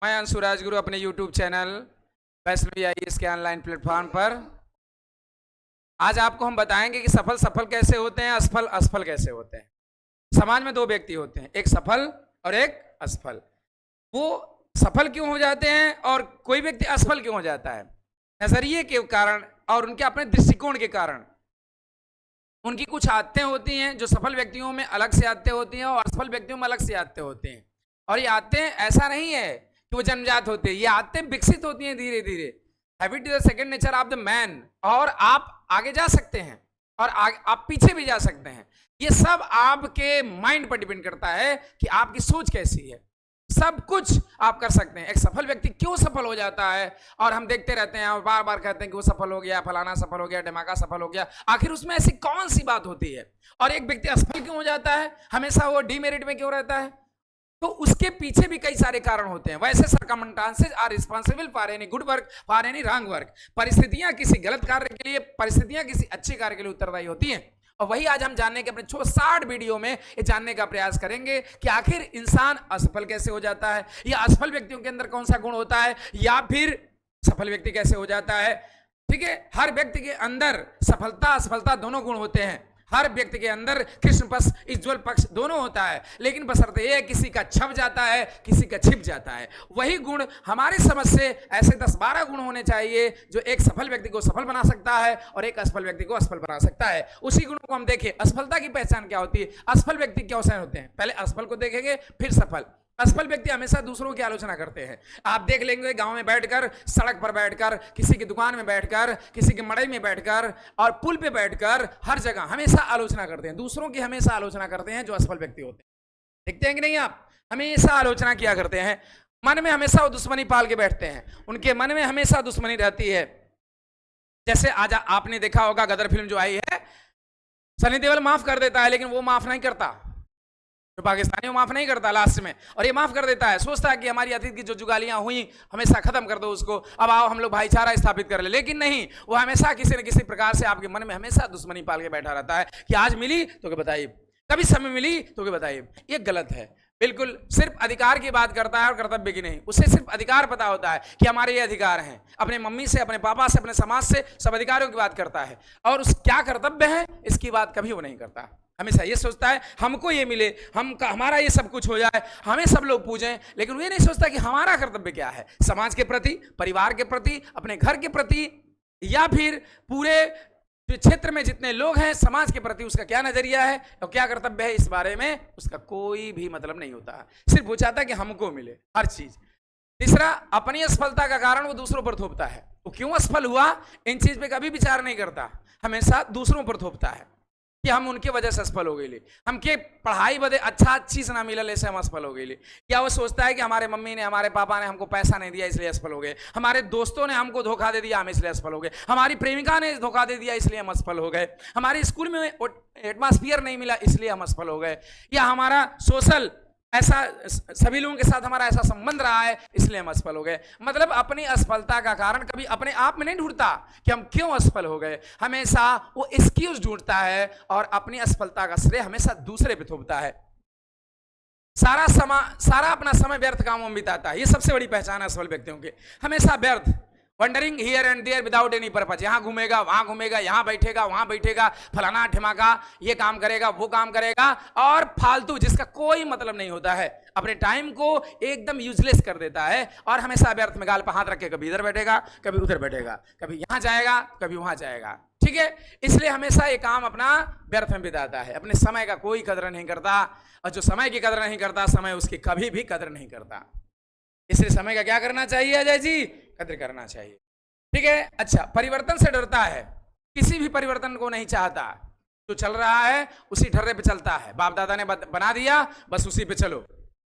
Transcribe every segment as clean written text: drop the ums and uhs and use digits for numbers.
मैं अंशु राजगुरु अपने YouTube channel Vaishnavi IAS के ऑनलाइन प्लेटफॉर्म पर आज आपको हम बताएंगे कि सफल सफल कैसे होते हैं, असफल असफल कैसे होते हैं। समाज में दो व्यक्ति होते हैं, एक सफल और एक असफल। वो सफल क्यों हो जाते हैं और कोई व्यक्ति असफल क्यों हो जाता है? नजरिए के कारण और उनके अपने दृष्टिकोण के कारण। उनकी कुछ आदतें होती हैं जो सफल व्यक्तियों में अलग से आदतें होती हैं और असफल व्यक्तियों में अलग से आदतें होती हैं। और ये आदतें ऐसा नहीं है कि वो जन्मजात होती है, ये आदतें विकसित होती हैं धीरे धीरे। Habit is the second nature of the man. और आप आगे जा सकते हैं और आप पीछे भी जा सकते हैं। ये सब आपके माइंड पर डिपेंड करता है कि आपकी सोच कैसी है। सब कुछ आप कर सकते हैं। एक सफल व्यक्ति क्यों सफल हो जाता है और हम देखते रहते हैं, बार बार कहते हैं कि वो सफल हो गया, फलाना सफल हो गया, ढमाका सफल हो गया। आखिर उसमें ऐसी कौन सी बात होती है? और एक व्यक्ति असफल क्यों हो जाता है, हमेशा वो डीमेरिट में क्यों रहता है? तो उसके पीछे भी कई सारे कारण होते हैं। वैसे circumstances are responsible for any good work, for any wrong work. परिस्थितियां किसी गलत कार्य के लिए, परिस्थितियां किसी अच्छे कार्य के लिए उत्तरदायी होती हैं। और वही आज हम जानने के अपने 60 वीडियो में ये जानने का प्रयास करेंगे कि आखिर इंसान असफल कैसे हो जाता है, या असफल व्यक्तियों के अंदर कौन सा गुण होता है, या फिर सफल व्यक्ति कैसे हो जाता है। ठीक है, हर व्यक्ति के अंदर सफलता असफलता दोनों गुण होते हैं। हर व्यक्ति के अंदर कृष्ण पक्ष इज्ज्वल पक्ष दोनों होता है, लेकिन बशर्ते ये किसी का छप जाता है, किसी का छिप जाता है। वही गुण हमारी समझ से ऐसे 10-12 गुण होने चाहिए जो एक सफल व्यक्ति को सफल बना सकता है और एक असफल व्यक्ति को असफल बना सकता है। उसी गुणों को हम देखें। असफलता की पहचान क्या होती है, असफल व्यक्ति क्या होते हैं, पहले असफल को देखेंगे फिर सफल। असफल व्यक्ति हमेशा दूसरों की आलोचना करते हैं। आप देख लेंगे गांव में बैठकर, सड़क पर बैठकर, किसी की दुकान में बैठकर, किसी के मड़ई में बैठकर और पुल पे बैठकर, हर जगह हमेशा आलोचना करते हैं, दूसरों की हमेशा आलोचना करते हैं। जो असफल व्यक्ति होते हैं, देखते हैं कि नहीं आप, हमेशा आलोचना किया करते हैं। मन में हमेशा वो दुश्मनी पाल के बैठते हैं, उनके मन में हमेशा दुश्मनी रहती है। जैसे आज आपने देखा होगा गदर फिल्म जो आई है, सनी देओल माफ कर देता है लेकिन वो माफ नहीं करता, जो पाकिस्तानी वो माफ नहीं करता लास्ट में, और ये माफ कर देता है, सोचता है कि हमारी अतीत की जो जुगालियां हुई हमेशा खत्म कर दो उसको, अब आओ हम लोग भाईचारा स्थापित कर ले। लेकिन नहीं, वो हमेशा किसी न किसी प्रकार से आपके मन में हमेशा दुश्मनी पाल के बैठा रहता है कि आज मिली तो क्या बताइए, कभी समय मिली तो क्या बताइए। ये गलत है बिल्कुल। सिर्फ अधिकार की बात करता है और कर्तव्य की नहीं। उसे सिर्फ अधिकार पता होता है कि हमारे ये अधिकार हैं, अपने मम्मी से, अपने पापा से, अपने समाज से, सब अधिकारों की बात करता है, और उस क्या कर्तव्य है इसकी बात कभी वो नहीं करता। हमेशा ये सोचता है हमको ये मिले, हमारा ये सब कुछ हो जाए, हमें सब लोग पूजें, लेकिन वो ये नहीं सोचता कि हमारा कर्तव्य क्या है, समाज के प्रति, परिवार के प्रति, अपने घर के प्रति, या फिर पूरे क्षेत्र में जितने लोग हैं समाज के प्रति उसका क्या नजरिया है और क्या कर्तव्य है, इस बारे में उसका कोई भी मतलब नहीं होता। सिर्फ वो चाहता है कि हमको मिले हर चीज। तीसरा, अपनी असफलता का कारण वो दूसरों पर थोपता है। वो क्यों असफल हुआ इन चीज पे कभी विचार नहीं करता, हमेशा दूसरों पर थोपता है कि हम उनके वजह से असफल हो गए, हम के पढ़ाई बदे अच्छा चीज ना मिलल ऐसे हम असफल हो गए, या वो सोचता है कि हमारे मम्मी ने, हमारे पापा ने हमको पैसा नहीं दिया इसलिए असफल हो गए, हमारे दोस्तों ने हमको धोखा दे दिया हम इसलिए असफल हो गए, हमारी प्रेमिका ने धोखा दे दिया इसलिए हम असफल हो गए, हमारे स्कूल में एटमॉस्फेयर नहीं मिला इसलिए हम असफल हो गए, या हमारा सोशल ऐसा सभी लोगों के साथ हमारा ऐसा संबंध रहा है इसलिए हम असफल हो गए। मतलब अपनी असफलता का कारण कभी अपने आप में नहीं ढूंढता कि हम क्यों असफल हो गए, हमेशा वो एक्सक्यूज ढूंढता है और अपनी असफलता का श्रेय हमेशा दूसरे पे थोपता है। सारा अपना समय व्यर्थ कामों में बिताता है। ये सबसे बड़ी पहचान है असफल व्यक्तियों की, हमेशा व्यर्थ, wandering here and there without any purpose. यहाँ घूमेगा, वहां घूमेगा, यहाँ बैठेगा, वहां बैठेगा, फलाना ठिमाका, ये काम करेगा, वो काम करेगा, और फालतू जिसका कोई मतलब नहीं होता है, अपने टाइम को एकदम यूजलेस कर देता है और हमेशा व्यर्थ में गाल पर हाथ रख के कभी इधर बैठेगा, कभी उधर बैठेगा, कभी यहाँ जाएगा, कभी वहां जाएगा। ठीक है, इसलिए हमेशा ये काम अपना व्यर्थ में बिताता है, अपने समय का कोई कदर नहीं करता, और जो समय की कदर नहीं करता समय उसकी कभी भी कदर नहीं करता। इसलिए समय का क्या करना चाहिए अजय जी, कदर करना चाहिए। ठीक है, अच्छा, परिवर्तन से डरता है, किसी भी परिवर्तन को नहीं चाहता, जो चल रहा है उसी ठर्रे पे चलता है, बाप दादा ने बना दिया बस उसी पे चलो,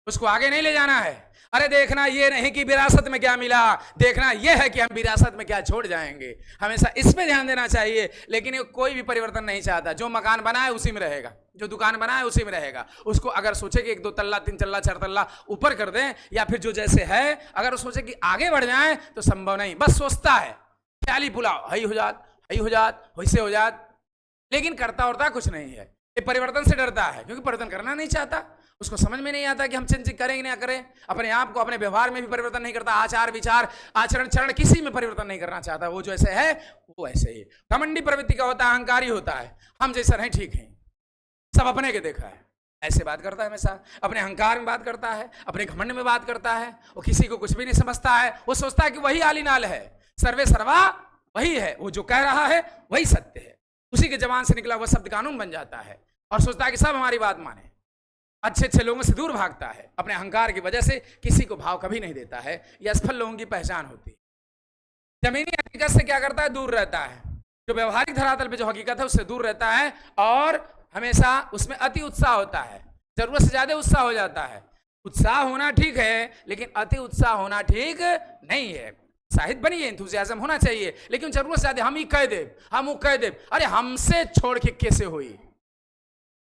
उसको आगे नहीं ले जाना है। अरे देखना ये नहीं कि विरासत में क्या मिला, देखना ये है कि हम विरासत में क्या छोड़ जाएंगे, हमेशा इस पे ध्यान देना चाहिए। लेकिन ये कोई भी परिवर्तन नहीं चाहता, जो मकान बना है उसी में रहेगा, जो दुकान बना है उसी में रहेगा। उसको अगर सोचे कि 1 2 तल्ला 3 तल्ला 4 तल्ला ऊपर कर दें, या फिर जो जैसे है अगर सोचे कि आगे बढ़ जाए तो संभव नहीं, बस सोचता है ख्याली पुलाव, हई हो जात, हई हो जात, वैसे हो जात, लेकिन करता उड़ता कुछ नहीं है। ये परिवर्तन से डरता है क्योंकि परिवर्तन करना नहीं चाहता, उसको समझ में नहीं आता कि हम चेंज करेंगे ना करें। अपने आप को अपने व्यवहार में भी परिवर्तन नहीं करता, आचार विचार आचरण चरण किसी में परिवर्तन नहीं करना चाहता। वो जो ऐसे है वो ऐसे ही। घमंडी प्रवृत्ति का होता है, अहंकारी होता है, हम जैसा नहीं ठीक है, सब अपने के देखा है, ऐसे बात करता है हमेशा। अपने अहंकार में बात करता है, अपने घमंड में बात करता है। वो किसी को कुछ भी नहीं समझता है, वो सोचता है कि वही आलीनाल है, सर्वे सर्वा वही है, वो जो कह रहा है वही सत्य है। उसी के जबान से निकला हुआ शब्द कानून बन जाता है और सोचता है कि सब हमारी बात माने। अच्छे अच्छे लोगों से दूर भागता है, अपने अहंकार की वजह से किसी को भाव कभी नहीं देता है। यह असफल लोगों की पहचान होती है। जमीनी हकीकत से क्या करता है, दूर रहता है। जो व्यवहारिक धरातल पे जो हकीकत है उससे दूर रहता है और हमेशा उसमें अति उत्साह होता है, जरूरत से ज्यादा उत्साह हो जाता है। उत्साह होना ठीक है, लेकिन अति उत्साह होना ठीक नहीं है। साहित्य बनिए, इंथुजियाज्म होना चाहिए, लेकिन जरूरत से ज्यादा हम ही कह दे, हम वो कह दे, अरे हमसे छोड़ के कैसे हुई,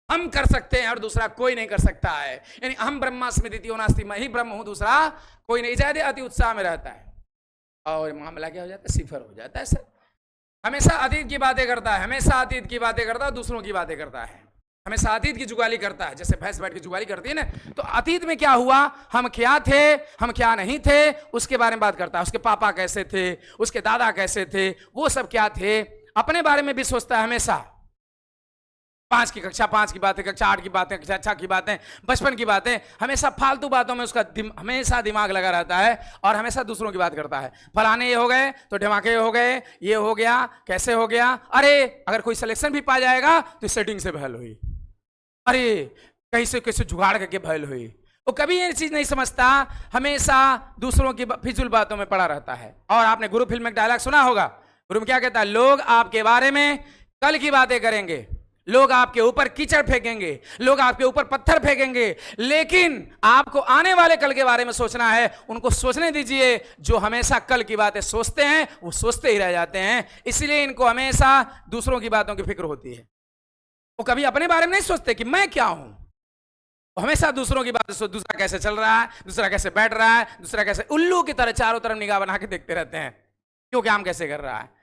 हम कर सकते हैं और दूसरा कोई नहीं कर सकता है। यानी हम ब्रह्मास्मि द्वितीयो नास्ति, मैं ही ब्रह्म हूं, दूसरा कोई नहीं। ज्यादा अति उत्साह में रहता है और मामला क्या हो जाता है, सिफर हो जाता है। सर हमेशा अतीत की बातें करता है, हमेशा अतीत की बातें करता है, दूसरों की बातें करता है, हमेशा अतीत की जुगाली करता है। जैसे भैंस बैठ के जुगाली करती है ना, तो अतीत में क्या हुआ, हम क्या थे, हम क्या नहीं थे, उसके बारे में बात करता है। उसके पापा कैसे थे, उसके दादा कैसे थे, वो सब क्या थे, अपने बारे में भी सोचता है हमेशा। 5 की कक्षा 5 की बातें, कक्षा 8 की बातें, कक्षा 6 की बातें, बचपन की बातें, हमेशा फालतू बातों में उसका हमेशा दिमाग लगा रहता है और हमेशा दूसरों की बात करता है। फलाने ये हो गए तो ढमाके हो गए, ये हो गया, कैसे हो गया, अरे अगर कोई सिलेक्शन भी पा जाएगा तो सेटिंग से बहल हुई, अरे कहीं से कैसे जुगाड़ करके बहल हुई। वो कभी ये चीज नहीं समझता, हमेशा दूसरों की फिजूल बातों में पड़ा रहता है। और आपने गुरु फिल्म में एक डायलॉग सुना होगा, गुरु में क्या कहता है, लोग आपके बारे में कल की बातें करेंगे, लोग आपके ऊपर कीचड़ फेंकेंगे, लोग आपके ऊपर पत्थर फेंकेंगे, लेकिन आपको आने वाले कल के बारे में सोचना है। उनको सोचने दीजिए। जो हमेशा कल की बातें सोचते हैं वो सोचते ही रह जाते हैं, इसलिए इनको हमेशा दूसरों की बातों की फिक्र होती है। वो कभी अपने बारे में नहीं सोचते कि मैं क्या हूं, वो हमेशा दूसरों की बातें सोच, दूसरा कैसे चल रहा है, दूसरा कैसे बैठ रहा है, दूसरा कैसे, उल्लू की तरह चारों तरफ निगाह बना के देखते रहते हैं, क्यों काम कैसे कर रहा है।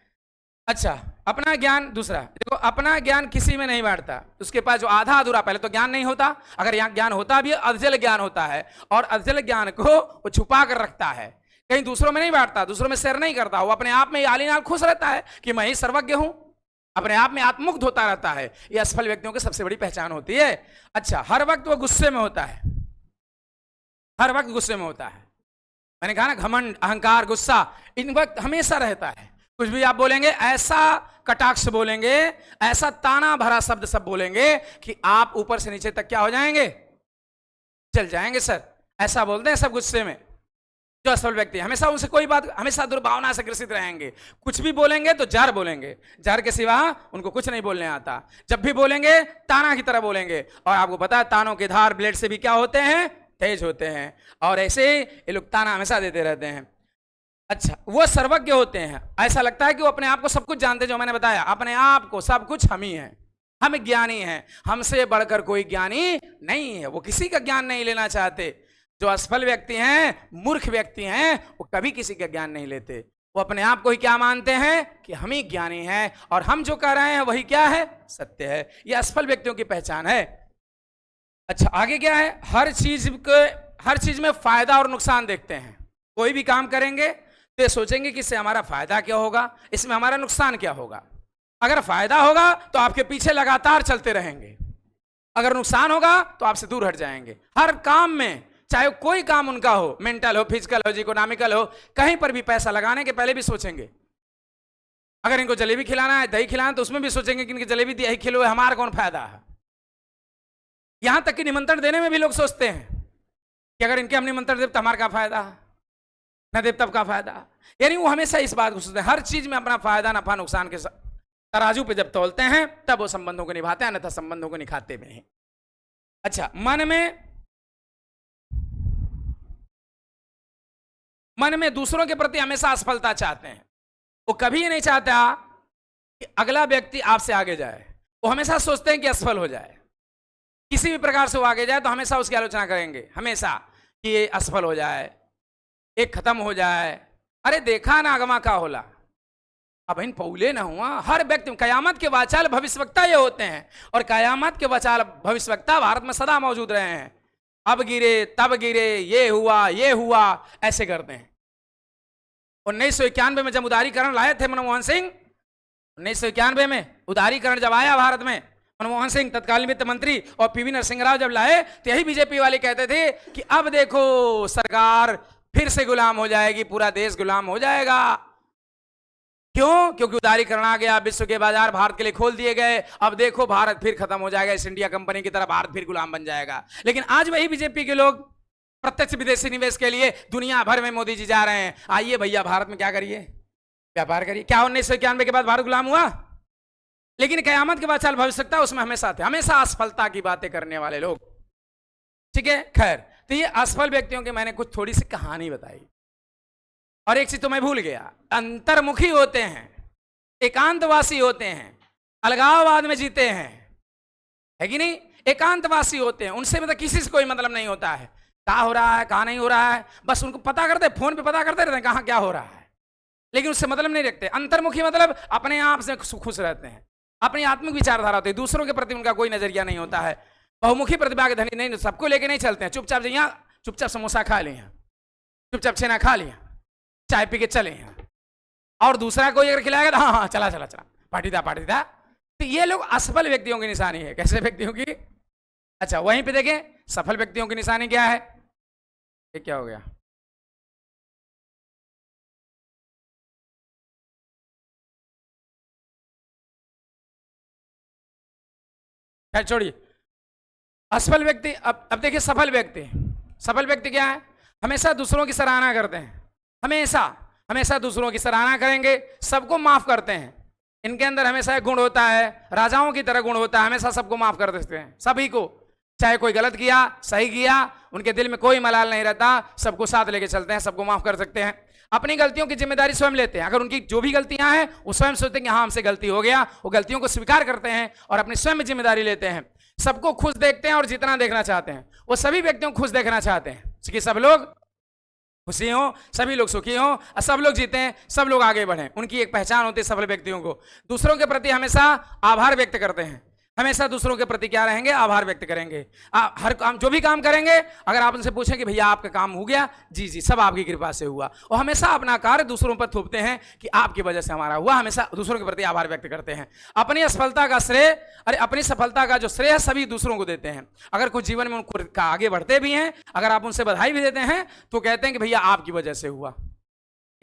अच्छा, अपना ज्ञान दूसरा देखो, अपना ज्ञान किसी में नहीं बांटता। उसके पास जो आधा अधूरा, पहले तो ज्ञान नहीं होता, अगर यहाँ ज्ञान होता भी अधजल ज्ञान होता है, और अधजल ज्ञान को वो छुपा कर रखता है, कहीं दूसरों में नहीं बांटता, दूसरों में शेयर नहीं करता। वो अपने आप में आलीनाल खुश रहता है कि मैं ही सर्वज्ञ हूं, अपने आप में आत्मुग्ध होता रहता है। ये असफल व्यक्तियों की सबसे बड़ी पहचान होती है। अच्छा, हर वक्त वो गुस्से में होता है, हर वक्त गुस्से में होता है। मैंने कहा ना, घमंड, अहंकार, गुस्सा इन वक्त हमेशा रहता है। कुछ भी आप बोलेंगे ऐसा कटाक्ष बोलेंगे, ऐसा ताना भरा शब्द सब बोलेंगे कि आप ऊपर से नीचे तक क्या हो जाएंगे, चल जाएंगे। सर ऐसा बोलते हैं सब गुस्से में। जो असफल व्यक्ति हमेशा उनसे कोई बात, हमेशा दुर्भावना से ग्रसित रहेंगे। कुछ भी बोलेंगे तो जहर बोलेंगे, जहर के सिवा उनको कुछ नहीं बोलने आता। जब भी बोलेंगे ताना की तरह बोलेंगे, और आपको पता है तानों के धार ब्लेड से भी क्या होते हैं, तेज होते हैं। और ऐसे ही ये लोग ताना हमेशा देते रहते हैं। अच्छा, वो सर्वज्ञ होते हैं, ऐसा लगता है कि वो अपने आप को सब कुछ जानते हैं। जो मैंने बताया, अपने आप को सब कुछ हम ही हैं, हम ज्ञानी हैं, हमसे बढ़कर कोई ज्ञानी नहीं है। वो किसी का ज्ञान नहीं लेना चाहते। जो असफल व्यक्ति हैं, मूर्ख व्यक्ति हैं, वो कभी किसी का ज्ञान नहीं लेते। वो अपने आप को ही क्या मानते हैं कि हम ही ज्ञानी हैं, और हम जो कह रहे हैं वही क्या है, सत्य है। यह असफल व्यक्तियों की पहचान है। अच्छा, आगे क्या है, हर चीज में फायदा और नुकसान देखते हैं। कोई भी काम करेंगे तो ये सोचेंगे कि इससे हमारा फायदा क्या होगा, इसमें हमारा नुकसान क्या होगा। अगर फायदा होगा तो आपके पीछे लगातार चलते रहेंगे, अगर नुकसान होगा तो आपसे दूर हट जाएंगे। हर काम में, चाहे कोई काम उनका हो, मेंटल हो, फिजिकल हो, इकोनॉमिकल हो, कहीं पर भी पैसा लगाने के पहले भी सोचेंगे। अगर इनको जलेबी खिलाना है, दही खिलाना है, तो उसमें भी सोचेंगे कि इनकी जलेबी दही खिलो, हमारा कौन फायदा है। यहां तक कि निमंत्रण देने में भी लोग सोचते हैं कि अगर इनके हम निमंत्रण देव तो हमारा क्या फायदा है, न देव तब का फायदा। यानी वो हमेशा इस बात को सोचते हैं, हर चीज में अपना फायदा नफा नुकसान के तराजू पे जब तोलते हैं तब वो संबंधों को निभाते हैं, अन्यथा संबंधों को निभाते भी नहीं। अच्छा, मन में दूसरों के प्रति हमेशा असफलता चाहते हैं। वो कभी नहीं चाहता कि अगला व्यक्ति आपसे आगे जाए, वो हमेशा सोचते हैं कि असफल हो जाए। किसी भी प्रकार से वो आगे जाए तो हमेशा उसकी आलोचना करेंगे, हमेशा कि ये असफल हो जाए, एक खत्म हो जाए। अरे देखा ना अगमा का होला, अब इन पौले ना हुआ। हर व्यक्ति, कयामत के वाचाल भविष्यवक्ता ये होते हैं, और कयामत के वाचाल भविष्यवक्ता भारत में सदा मौजूद रहे हैं। अब गिरे तब गिरे, ये हुआ, ऐसे करते हैं। 1991 में जब उदारीकरण लाए थे मनमोहन सिंह, 1991 में उदारीकरण जब आया भारत में, मनमोहन सिंह तत्कालीन वित्त मंत्री और पीवी नरसिंह राव जब लाए तो यही बीजेपी वाले कहते थे कि अब देखो सरकार फिर से गुलाम हो जाएगी, पूरा देश गुलाम हो जाएगा। क्यों? क्योंकि उदारीकरण आ गया, विश्व के बाजार भारत के लिए खोल दिए गए, अब देखो भारत फिर खत्म हो जाएगा, इस इंडिया कंपनी की तरह भारत फिर गुलाम बन जाएगा। लेकिन आज वही बीजेपी के लोग प्रत्यक्ष विदेशी निवेश के लिए दुनिया भर में मोदी जी जा रहे हैं। आइए भैया भारत में क्या करिए, व्यापार करिए। क्या 1991 के बाद भारत गुलाम हुआ? लेकिन कयामत के बाद चल भविष्यता उसमें हमेशा थे, हमेशा असफलता की बातें करने वाले लोग। ठीक है, खैर, तो ये असफल व्यक्तियों की मैंने कुछ थोड़ी सी कहानी बताई। और एक चीज तो मैं भूल गया, अंतर्मुखी होते हैं, एकांतवासी होते हैं, अलगाववाद में जीते हैं, है कि नहीं? एकांतवासी होते हैं, उनसे मतलब किसी से कोई मतलब नहीं होता है, क्या हो रहा है कहाँ नहीं हो रहा है, बस उनको पता करते, फोन पे पता करते रहते हैं कहाँ क्या हो रहा है, लेकिन उससे मतलब नहीं रखते। अंतर्मुखी मतलब अपने आप से खुश रहते हैं, अपनी आत्मिक विचारधारा होती है, दूसरों के प्रति उनका कोई नजरिया नहीं होता है। बहुमुखी प्रतिभा के धनी नहीं, सबको लेके नहीं चलते हैं, चुपचाप यहाँ चुपचाप समोसा खा लिया, चुपचाप छेना खा लिया, चाय पी के चले यहाँ, और दूसरा कोई अगर खिलाएगा तो हाँ हाँ चला चला चला, पार्टी था। तो ये लोग असफल व्यक्तियों की निशानी है। कैसे व्यक्तियों की? अच्छा, वहीं पे देखें सफल व्यक्तियों की निशानी क्या है। ये क्या हो गया? खैर छोड़िए, असफल व्यक्ति। अब देखिए सफल व्यक्ति, सफल व्यक्ति क्या है? हमेशा दूसरों की सराहना करते हैं, हमेशा हमेशा दूसरों की सराहना करेंगे, सबको माफ करते हैं। इनके अंदर हमेशा एक गुण होता है, राजाओं की तरह गुण होता है, हमेशा सबको माफ कर देते हैं, सभी को, चाहे कोई गलत किया सही किया, उनके दिल में कोई मलाल नहीं रहता, सबको साथ लेके चलते हैं, सबको माफ कर सकते हैं। अपनी गलतियों की जिम्मेदारी स्वयं लेते हैं, अगर उनकी जो भी गलतियां हैं वो स्वयं सोचते हैं कि हाँ हमसे गलती हो गया, वो गलतियों को स्वीकार करते हैं और अपनी स्वयं जिम्मेदारी लेते हैं। सबको खुश देखते हैं और जितना देखना चाहते हैं, वो सभी व्यक्तियों को खुश देखना चाहते हैं कि सब लोग खुशी हो, सभी लोग सुखी हो, सब लोग जीते हैं, सब लोग आगे बढ़ें। उनकी एक पहचान होती है सफल व्यक्तियों को। दूसरों के प्रति हमेशा आभार व्यक्त करते हैं, हमेशा दूसरों के प्रति क्या रहेंगे? आभार व्यक्त करेंगे। हर काम, जो भी काम करेंगे, अगर आप उनसे पूछें कि भैया आपका काम हो गया, जी जी सब आपकी कृपा से हुआ, और हमेशा अपना कार्य दूसरों पर थोपते हैं कि आपकी वजह से हमारा हुआ, हमेशा दूसरों के प्रति आभार व्यक्त करते हैं। अपनी असफलता का श्रेय, अरे अपनी सफलता का जो श्रेय है सभी दूसरों को देते हैं। अगर कुछ जीवन में उनको आगे बढ़ते भी हैं, अगर आप उनसे बधाई भी देते हैं तो कहते हैं कि भैया आपकी वजह से हुआ।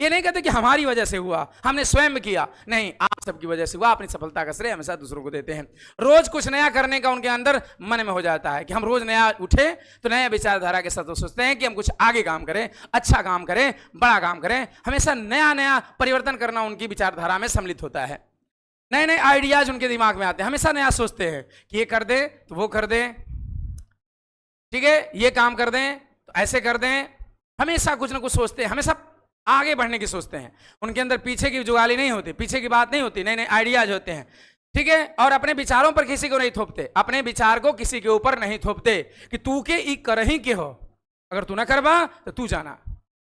ये नहीं कहते कि हमारी वजह से हुआ, हमने स्वयं किया, नहीं, आप सबकी वजह से हुआ। अपनी सफलता का श्रेय हमेशा दूसरों को देते हैं। रोज कुछ नया करने का उनके अंदर मन में हो जाता है कि हम रोज नया उठे तो नया विचारधारा के साथ सोचते हैं कि हम कुछ आगे काम करें, अच्छा काम करें, बड़ा काम करें। हमेशा नया नया परिवर्तन करना उनकी विचारधारा में सम्मिलित होता है। नए नए आइडियाज उनके दिमाग में आते हैं, हमेशा नया सोचते हैं कि ये कर दें तो वो कर दें, ठीक है, ये काम कर दें तो ऐसे कर दें। हमेशा कुछ ना कुछ सोचते हैं, हमेशा आगे बढ़ने की सोचते हैं। उनके अंदर पीछे की जुगाली नहीं होती, पीछे की बात नहीं होती, नए नए आइडियाज होते हैं, ठीक है। और अपने विचारों पर किसी को नहीं थोपते, अपने विचार को किसी के ऊपर नहीं थोपते कि तू के ई करही के हो, अगर तू ना करवा तो तू जाना,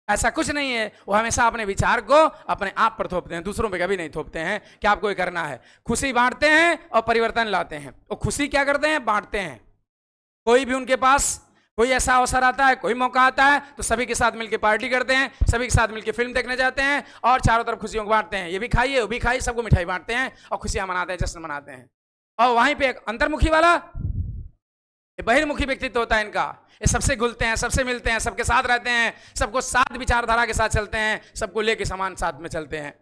ऐसा कुछ नहीं है। वो हमेशा अपने विचार को अपने आप पर थोपते हैं, दूसरों पे कभी नहीं थोपते हैं कि आपको ये करना है। खुशी बांटते हैं और परिवर्तन लाते हैं। और खुशी क्या करते हैं? बांटते हैं। कोई भी उनके पास कोई ऐसा अवसर आता है, कोई मौका आता है तो सभी के साथ मिलकर पार्टी करते हैं, सभी के साथ मिलकर फिल्म देखने जाते हैं और चारों तरफ खुशियों को बांटते हैं। ये भी खाइए वो भी खाइए, सबको मिठाई बांटते हैं और खुशियां मनाते हैं, जश्न मनाते हैं। और वहीं पे एक अंतर्मुखी वाला, ये बहिर्मुखी व्यक्तित्व होता है इनका। ये सबसे घुलते हैं, सबसे मिलते हैं, सबके साथ रहते हैं, सबको साथ विचारधारा के साथ चलते हैं, सबको लेके समान साथ में चलते हैं।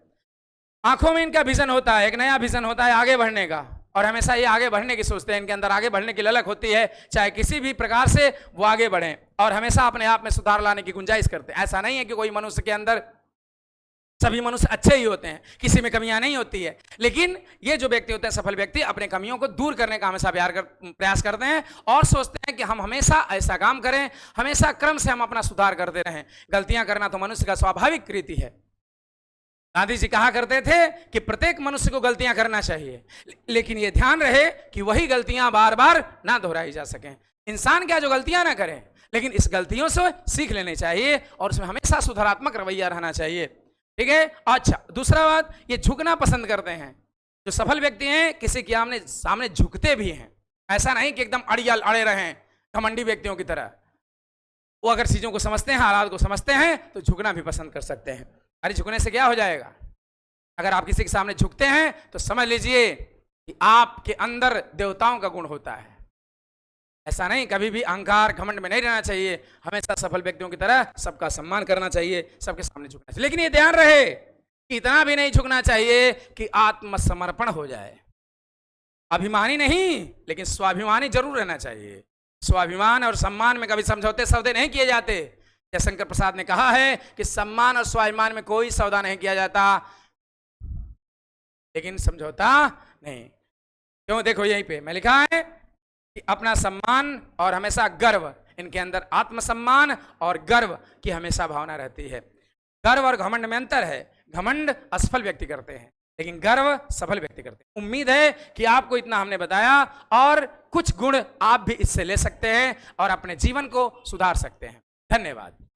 आंखों में इनका विजन होता है, एक नया विजन होता है आगे बढ़ने का, और हमेशा ये आगे बढ़ने की सोचते हैं। इनके अंदर आगे बढ़ने की ललक होती है, चाहे किसी भी प्रकार से वो आगे बढ़ें, और हमेशा अपने आप में सुधार लाने की गुंजाइश करते हैं। ऐसा नहीं है कि कोई मनुष्य के अंदर, सभी मनुष्य अच्छे ही होते हैं, किसी में कमियां नहीं होती है, लेकिन ये जो व्यक्ति होते हैं सफल व्यक्ति, अपने कमियों को दूर करने का हमेशा प्रयास करते हैं और सोचते हैं कि हम हमेशा ऐसा काम करें, हमेशा क्रम से हम अपना सुधार करते रहें। गलतियां करना तो मनुष्य का स्वाभाविक रीति है। गांधी जी कहा करते थे कि प्रत्येक मनुष्य को गलतियां करना चाहिए, लेकिन यह ध्यान रहे कि वही गलतियां बार बार ना दोहराई जा सकें। इंसान क्या जो गलतियां ना करें, लेकिन इस गलतियों से सीख लेनी चाहिए और उसमें हमेशा सुधारात्मक रवैया रहना चाहिए, ठीक है। अच्छा, दूसरा बात, ये झुकना पसंद करते हैं। जो सफल व्यक्ति हैं किसी के सामने झुकते भी हैं, ऐसा नहीं कि एकदम अड़ियल अड़े रहें घमंडी व्यक्तियों की तरह। वो अगर चीजों को समझते हैं, हालात को समझते हैं, तो झुकना भी पसंद कर सकते हैं। अरे झुकने से क्या हो जाएगा? अगर आप किसी के सामने झुकते हैं तो समझ लीजिए कि आपके अंदर देवताओं का गुण होता है। ऐसा नहीं, कभी भी अहंकार घमंड में नहीं रहना चाहिए, हमेशा सफल व्यक्तियों की तरह सबका सम्मान करना चाहिए, सबके सामने झुकना चाहिए। लेकिन ये ध्यान रहे कि इतना भी नहीं झुकना चाहिए कि आत्मसमर्पण हो जाए। अभिमानी नहीं, लेकिन स्वाभिमानी जरूर रहना चाहिए। स्वाभिमान और सम्मान में कभी समझौते सौदे नहीं किए जाते। जयशंकर प्रसाद ने कहा है कि सम्मान और स्वाभिमान में कोई सौदा नहीं किया जाता, लेकिन समझौता नहीं। क्यों? देखो यहीं पे मैं लिखा है कि अपना सम्मान और हमेशा गर्व, इनके अंदर आत्मसम्मान और गर्व की हमेशा भावना रहती है। गर्व और घमंड में अंतर है। घमंड असफल व्यक्ति करते हैं, लेकिन गर्व सफल व्यक्ति करते हैं। उम्मीद है कि आपको इतना हमने बताया और कुछ गुण आप भी इससे ले सकते हैं और अपने जीवन को सुधार सकते हैं। धन्यवाद।